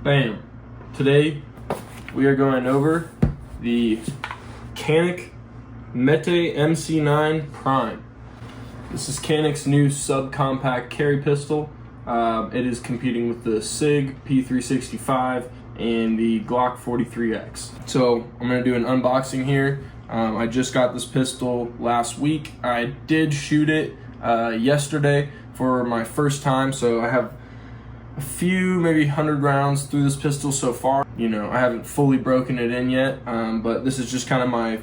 Bam! Today we are going over the Canik Mc9 Prime. This is Canik's new subcompact carry pistol. It is competing with the SIG P365 and the Glock 43X. So I'm going to do an unboxing here. I just got this pistol last week. I did shoot it yesterday for my first time, so I have a few, maybe 100 rounds through this pistol so far. You know, I haven't fully broken it in yet, but this is just kind of my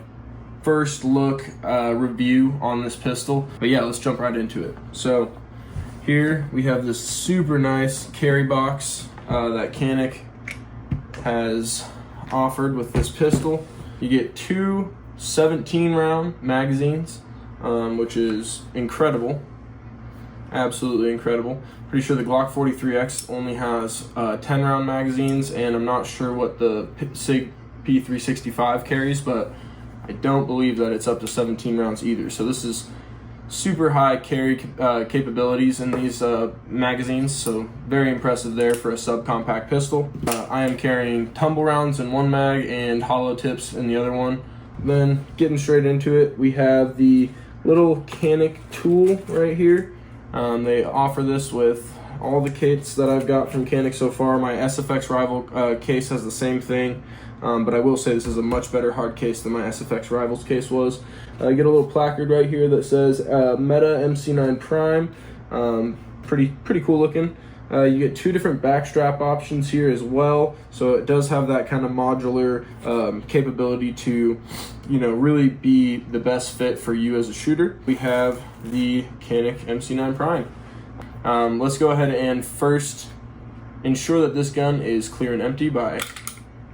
first look review on this pistol. But yeah, let's jump right into it. So here we have this super nice carry box that Canik has offered with this pistol. You get two 17-round magazines, which is incredible. Absolutely incredible. Pretty sure the Glock 43X only has 10-round magazines, and I'm not sure what the SIG P365 carries, but I don't believe that it's up to 17 rounds either. So this is super high carry capabilities in these magazines, so very impressive there for a subcompact pistol. I am carrying tumble rounds in one mag and hollow tips in the other one. Then getting straight into it, we have the little Canik tool right here. They offer this with all the kits that I've got from Canik so far. My SFX Rival case has the same thing, but I will say this is a much better hard case than my SFX Rivals case was. You get a little placard right here that says Meta MC9 Prime. Pretty cool looking. You get two different backstrap options here as well, so it does have that kind of modular capability to, you know, really be the best fit for you as a shooter. We have the Canik MC9 Prime. Let's go ahead and first ensure that this gun is clear and empty by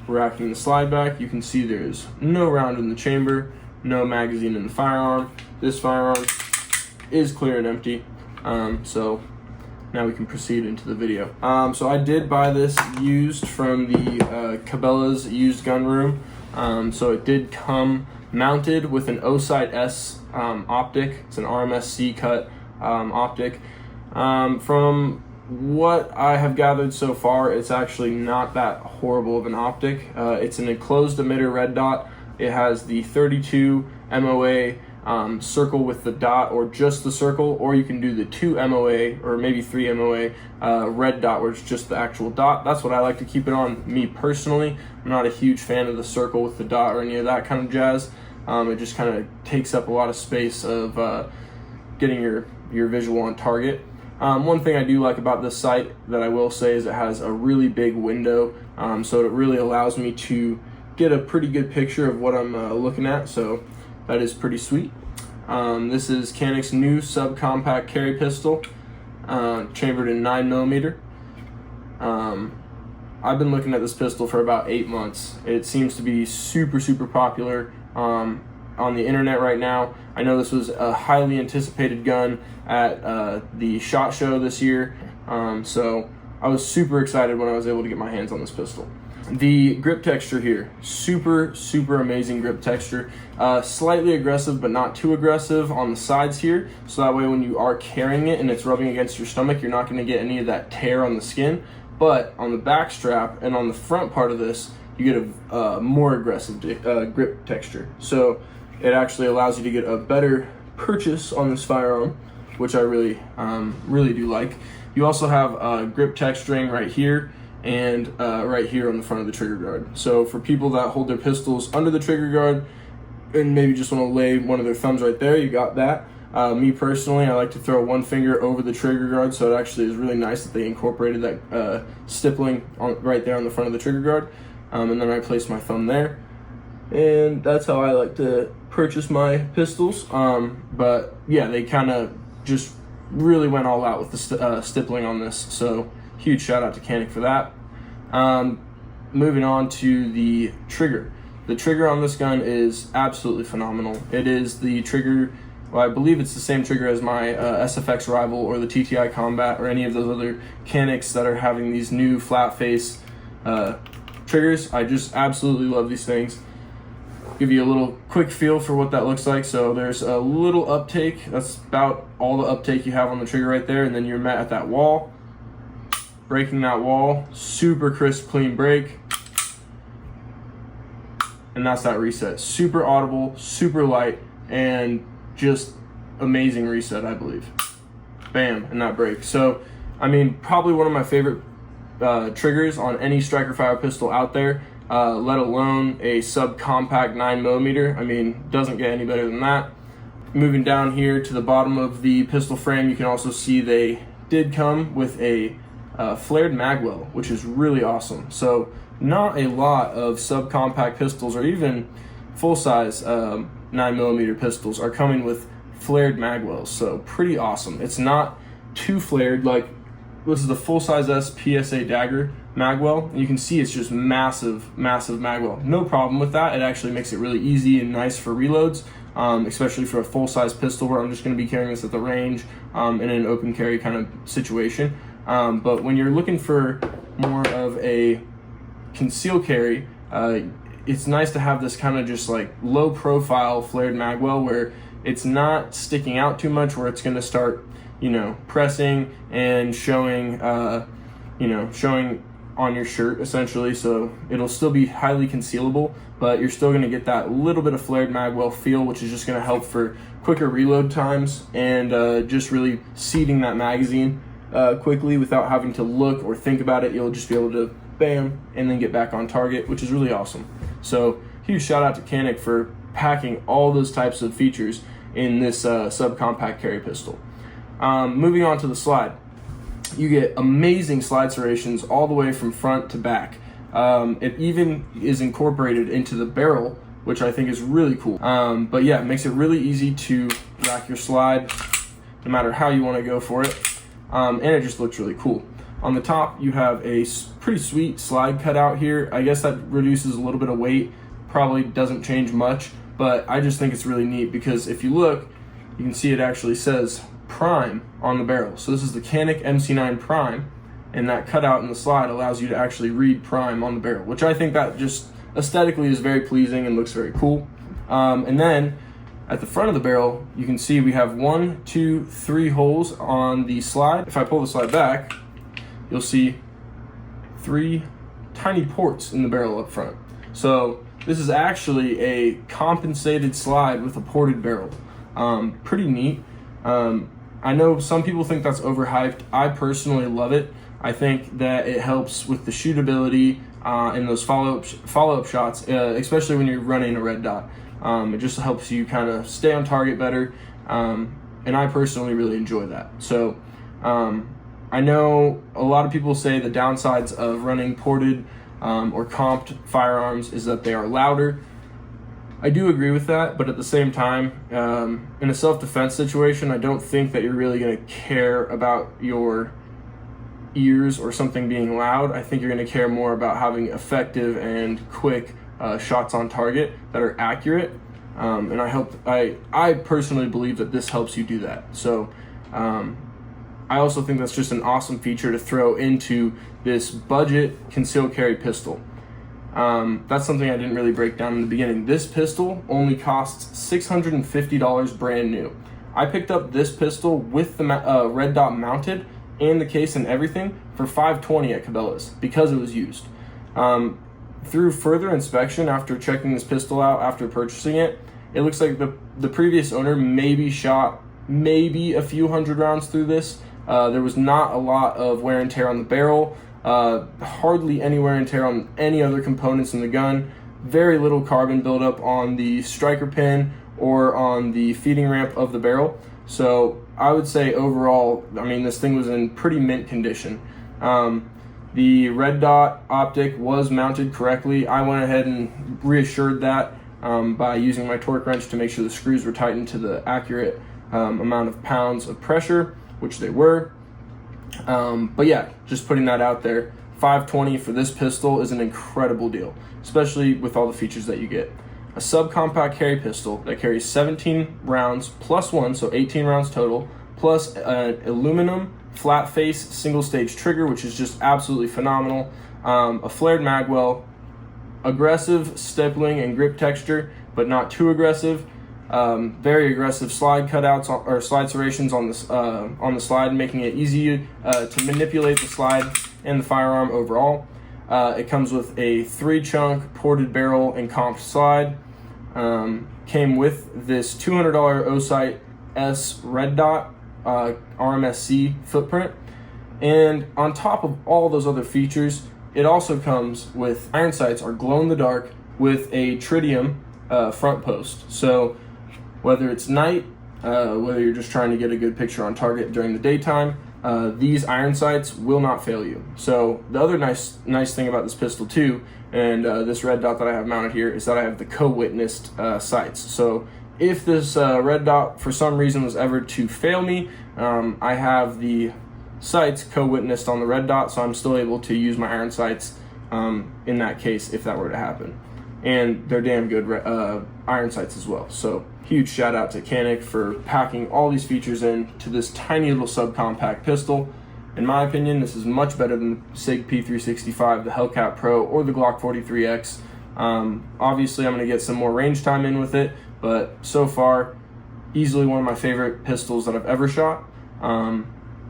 racking the slide back. You can see there's no round in the chamber, no magazine in the firearm. This firearm is clear and empty, so now we can proceed into the video. So I did buy this used from the Cabela's used gun room. So it did come mounted with an O-Sight S optic. It's an RMSC cut optic. From what I have gathered so far, it's actually not that horrible of an optic. It's an enclosed emitter red dot. It has the 32 MOA circle with the dot, or just the circle, or you can do the 2 MOA or maybe 3 MOA red dot where it's just the actual dot. That's what I like to keep it on, me personally. I'm not a huge fan of the circle with the dot or any of that kind of jazz. It just kind of takes up a lot of space of getting your visual on target. One thing I do like about this sight that I will say is it has a really big window, so it really allows me to get a pretty good picture of what I'm looking at, so that is pretty sweet. This is Canik's new subcompact carry pistol, chambered in 9mm. I've been looking at this pistol for about 8 months. It seems to be super popular on the internet right now. I know this was a highly anticipated gun at the SHOT Show this year, so I was super excited when I was able to get my hands on this pistol. The grip texture here, super amazing grip texture. Slightly aggressive, but not too aggressive on the sides here, so that way when you are carrying it and it's rubbing against your stomach, you're not going to get any of that tear on the skin. But on the back strap and on the front part of this, you get a more aggressive grip texture. So it actually allows you to get a better purchase on this firearm, which I really do like. You also have grip texturing right here and right here on the front of the trigger guard. So for people that hold their pistols under the trigger guard and maybe just want to lay one of their thumbs right there, you got that. Me personally, I like to throw one finger over the trigger guard, so it actually is really nice that they incorporated that stippling right there on the front of the trigger guard. And then I place my thumb there. And that's how I like to purchase my pistols. But yeah, they kind of just really went all out with the stippling on this, so huge shout out to Canik for that. Moving on to the trigger. The trigger on this gun is absolutely phenomenal. It is the trigger, well, I believe it's the same trigger as my SFX Rival or the TTI Combat or any of those other Caniks that are having these new flat face triggers. I just absolutely love these things. Give you a little quick feel for what that looks like. So there's a little uptake. That's about all the uptake you have on the trigger right there, and then you're met at that wall. breaking that wall, super crisp, clean break. And that's that reset. Super audible, super light, and just amazing reset, I believe. Bam, and that break. So, I mean, probably one of my favorite triggers on any striker fire pistol out there, let alone a subcompact 9mm. I mean, doesn't get any better than that. Moving down here to the bottom of the pistol frame, you can also see they did come with a flared Magwell, which is really awesome. So not a lot of subcompact pistols or even full-size 9mm pistols are coming with flared Magwells, so pretty awesome. It's not too flared. Like, this is the full-size S PSA Dagger Magwell. You can see it's just massive Magwell. No problem with that. It actually makes it really easy and nice for reloads, especially for a full-size pistol where I'm just going to be carrying this at the range in an open carry kind of situation. But when you're looking for more of a conceal carry, it's nice to have this kind of just like low profile flared Magwell where it's not sticking out too much, where it's going to start, you know, pressing and showing, showing on your shirt essentially. So it'll still be highly concealable, but you're still going to get that little bit of flared Magwell feel, which is just going to help for quicker reload times and just really seating that magazine quickly without having to look or think about it. You'll just be able to bam and then get back on target, which is really awesome. So huge shout out to Canik for packing all those types of features in this subcompact carry pistol. Moving on to the slide, you get amazing slide serrations all the way from front to back. It even is incorporated into the barrel, which I think is really cool. But yeah, it makes it really easy to rack your slide no matter how you want to go for it. And it just looks really cool. On the top, you have a pretty sweet slide cutout here. I guess that reduces a little bit of weight, probably doesn't change much, but I just think it's really neat because if you look, you can see it actually says Prime on the barrel. So this is the Canik Mc9 Prime, and that cutout in the slide allows you to actually read Prime on the barrel, which I think that just aesthetically is very pleasing and looks very cool. And then at the front of the barrel, you can see we have 1, 2, 3 holes on the slide. If I pull the slide back, you'll see 3 tiny ports in the barrel up front. So this is actually a compensated slide with a ported barrel. Pretty neat. I know some people think that's overhyped. I personally love it. I think that it helps with the shootability and those follow-up shots, especially when you're running a red dot. It just helps you kind of stay on target better, and I personally really enjoy that. So I know a lot of people say the downsides of running ported or comped firearms is that they are louder. I do agree with that, but at the same time, in a self-defense situation, I don't think that you're really going to care about your ears or something being loud. I think you're going to care more about having effective and quick shots on target that are accurate, and I personally believe that this helps you do that. So I also think that's just an awesome feature to throw into this budget concealed carry pistol. That's something I didn't really break down in the beginning. This pistol only costs $650 brand new. I picked up this pistol with the red dot mounted and the case and everything for $520 at Cabela's because it was used. Through further inspection after checking this pistol out after purchasing it, it looks like the previous owner maybe shot a few hundred rounds through this. There was not a lot of wear and tear on the barrel, hardly any wear and tear on any other components in the gun, very little carbon buildup on the striker pin or on the feeding ramp of the barrel. So I would say overall, I mean, this thing was in pretty mint condition. The red dot optic was mounted correctly. I went ahead and reassured that by using my torque wrench to make sure the screws were tightened to the accurate amount of pounds of pressure, which they were. But yeah, just putting that out there, $520 for this pistol is an incredible deal, especially with all the features that you get. A subcompact carry pistol that carries 17 rounds plus 1, so 18 rounds total, plus an aluminum flat face single stage trigger, which is just absolutely phenomenal. A flared Magwell, aggressive stippling and grip texture, but not too aggressive. Very aggressive slide cutouts or slide serrations on the slide, making it easy to manipulate the slide and the firearm overall. It comes with a 3-chunk ported barrel and comped slide. Came with this $200 Osight S red dot RMSC footprint. And on top of all those other features, it also comes with iron sights are glow in the dark with a tritium front post. So whether it's night, whether you're just trying to get a good picture on target during the daytime, these iron sights will not fail you. So the other nice thing about this pistol too, and this red dot that I have mounted here, is that I have the co-witnessed sights. So if this red dot for some reason was ever to fail me, I have the sights co-witnessed on the red dot, so I'm still able to use my iron sights in that case if that were to happen. And they're damn good iron sights as well. So huge shout out to Canik for packing all these features in to this tiny little subcompact pistol. In my opinion, this is much better than the SIG P365, the Hellcat Pro, or the Glock 43X. Obviously, I'm going to get some more range time in with it, but so far, easily one of my favorite pistols that I've ever shot,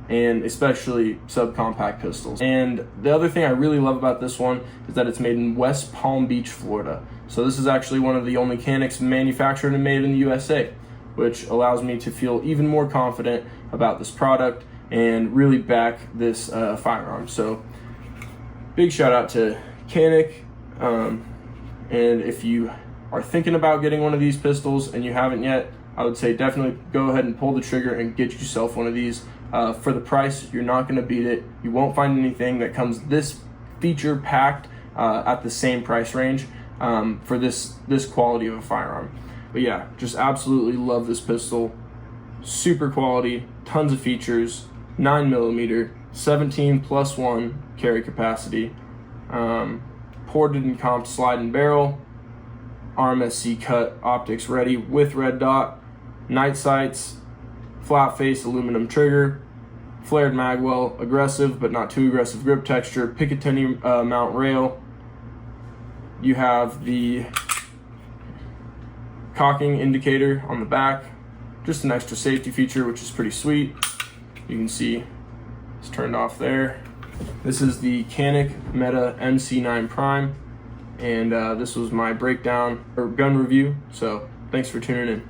and especially subcompact pistols. And the other thing I really love about this one is that it's made in West Palm Beach, Florida. So this is actually one of the only Caniks manufactured and made in the USA, which allows me to feel even more confident about this product and really back this firearm. So big shout out to Canik. And if you are thinking about getting one of these pistols and you haven't yet, I would say definitely go ahead and pull the trigger and get yourself one of these. For the price, you're not going to beat it. You won't find anything that comes this feature packed at the same price range for this quality of a firearm. But yeah, just absolutely love this pistol. Super quality, tons of features, 9mm, 17+1 carry capacity, ported and comped slide and barrel, RMSC cut optics ready with red dot, night sights, flat face aluminum trigger, flared Magwell, aggressive but not too aggressive grip texture, Picatinny mount rail. You have the cocking indicator on the back, just an extra safety feature, which is pretty sweet. You can see it's turned off there. This is the Canik Mc9 Prime, and this was my breakdown or gun review. So thanks for tuning in.